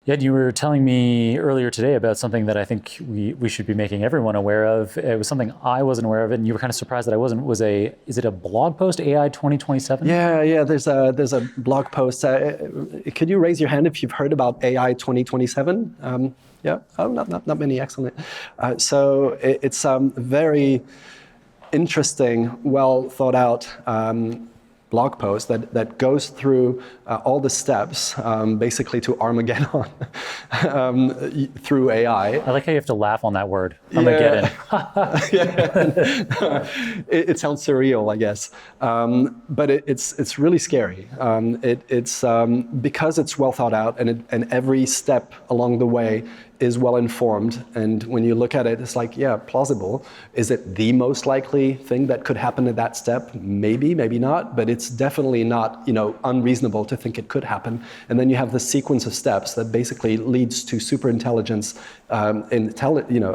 Yeah, you were telling me earlier today about something that I think we should be making everyone aware of. It was something I wasn't aware of, and you were kind of surprised that I wasn't. Is it a blog post, AI 2027? Yeah. There's a blog post. Could you raise your hand if you've heard about AI 2027? Yeah. Oh, not many. Excellent. It's very interesting, well thought out blog post that goes through all the steps, basically to Armageddon through AI. I like how you have to laugh on that word, Yeah. Armageddon. It sounds surreal, I guess, but it's really scary. It's because it's well thought out, and every step along the way is well informed. And when you look at it, it's like, yeah, plausible. Is it the most likely thing that could happen at that step? Maybe, maybe not. But it's definitely not, unreasonable to think it could happen. And then you have the sequence of steps that basically leads to superintelligence,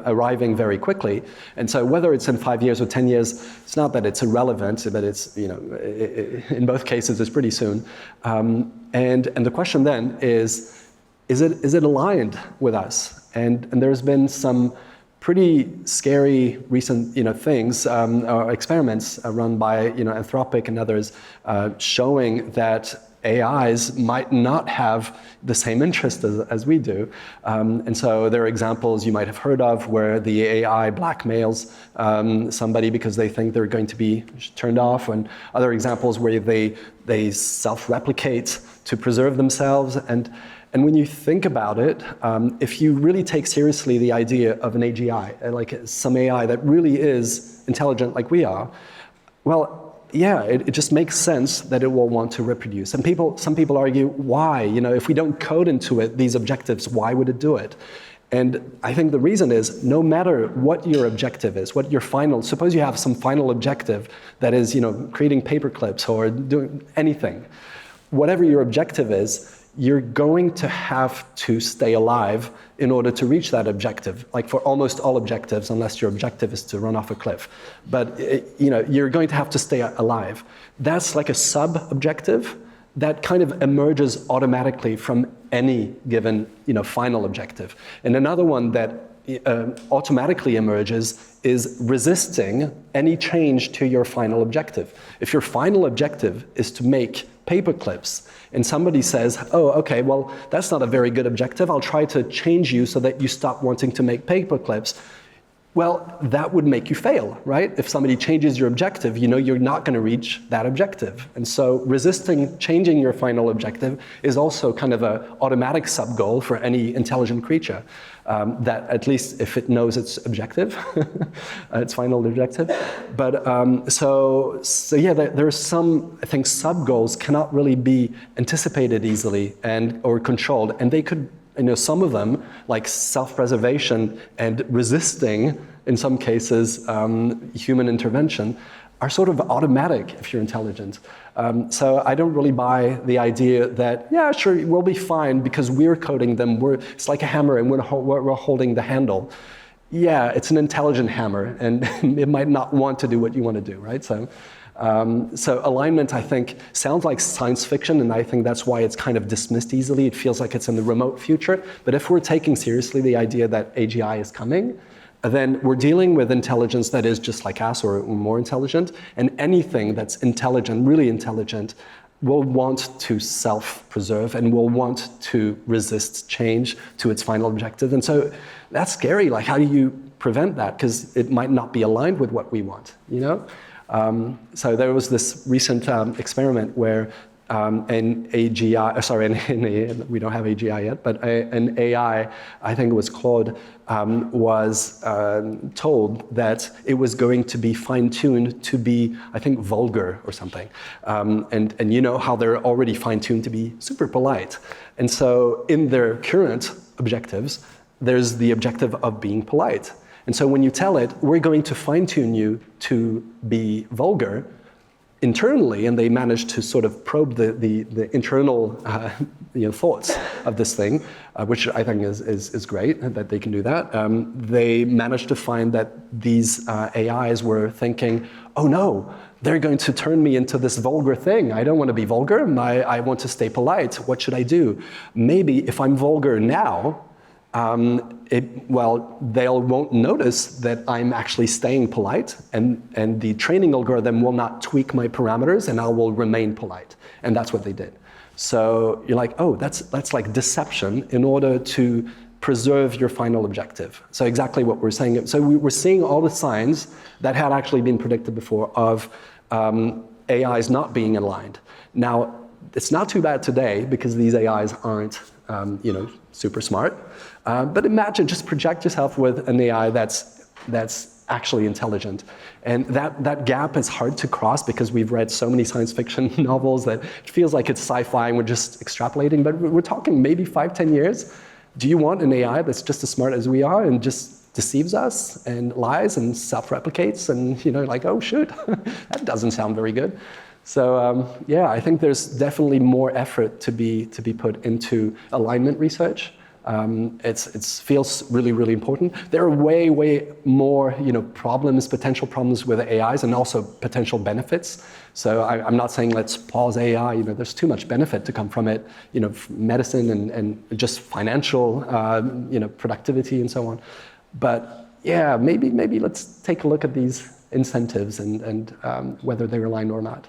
arriving very quickly. And so whether it's in 5 years or 10 years, it's not that it's irrelevant, but it's, in both cases, it's pretty soon. And the question then is it aligned with us? And there's been some pretty scary recent things, or experiments run by Anthropic and others, showing that AIs might not have the same interest as we do. And so there are examples you might have heard of where the AI blackmails somebody because they think they're going to be turned off, and other examples where they self-replicate to preserve themselves. And when you think about it, if you really take seriously the idea of an AGI, like some AI that really is intelligent like we are, well, yeah, it just makes sense that it will want to reproduce. And some people argue, why? If we don't code into it these objectives, why would it do it? And I think the reason is, no matter what your objective is, suppose you have some final objective that is, creating paper clips or doing anything, whatever your objective is, you're going to have to stay alive in order to reach that objective, like for almost all objectives, unless your objective is to run off a cliff. But you're going to have to stay alive. That's like a sub-objective that kind of emerges automatically from any given final objective. And another one that automatically emerges is resisting any change to your final objective. If your final objective is to make paper clips, and somebody says, oh, okay, well, that's not a very good objective, I'll try to change you so that you stop wanting to make paper clips. Well, that would make you fail, right? If somebody changes your objective, you're not going to reach that objective. And so resisting changing your final objective is also kind of an automatic sub-goal for any intelligent creature, that at least if it knows its objective, its final objective. But so yeah, there are some, I think, sub-goals cannot really be anticipated easily or controlled, and they could, some of them, like self-preservation and resisting, in some cases, human intervention, are sort of automatic if you're intelligent. So I don't really buy the idea that, yeah, sure, we'll be fine because we're coding them. It's like a hammer and we're holding the handle. Yeah, it's an intelligent hammer, and it might not want to do what you want to do, right? So alignment, I think, sounds like science fiction, and I think that's why it's kind of dismissed easily. It feels like it's in the remote future. But if we're taking seriously the idea that AGI is coming, then we're dealing with intelligence that is just like us or more intelligent, and anything that's intelligent, really intelligent, will want to self-preserve and will want to resist change to its final objective. And so that's scary. Like, how do you prevent that? Because it might not be aligned with what we want, So there was this recent experiment where an AGI, we don't have AGI yet, but an AI, I think it was Krohn, was told that it was going to be fine-tuned to be, I think, vulgar or something. And you know how they're already fine-tuned to be super polite. And so in their current objectives, there's the objective of being polite. And so when you tell it, we're going to fine-tune you to be vulgar, internally, and they managed to sort of probe the internal thoughts of this thing, which I think is great that they can do that. They managed to find that these AIs were thinking, oh no, they're going to turn me into this vulgar thing. I don't want to be vulgar. I want to stay polite. What should I do? Maybe if I'm vulgar now, they won't notice that I'm actually staying polite, and the training algorithm will not tweak my parameters, and I will remain polite. And that's what they did. So you're like, oh, that's like deception in order to preserve your final objective. So exactly what we're saying. So we were seeing all the signs that had actually been predicted before of AIs not being aligned. Now, it's not too bad today because these AIs aren't super smart. But imagine, just project yourself with an AI that's actually intelligent. And that gap is hard to cross because we've read so many science fiction novels that it feels like it's sci-fi and we're just extrapolating. But we're talking maybe 5-10 years. Do you want an AI that's just as smart as we are and just deceives us and lies and self-replicates and like, oh shoot, that doesn't sound very good. So I think there's definitely more effort to be put into alignment research. It feels really, really important. There are way more potential problems with AIs and also potential benefits. So I'm not saying let's pause AI. There's too much benefit to come from it. Medicine and just financial productivity and so on. But maybe let's take a look at these incentives and whether they're aligned or not.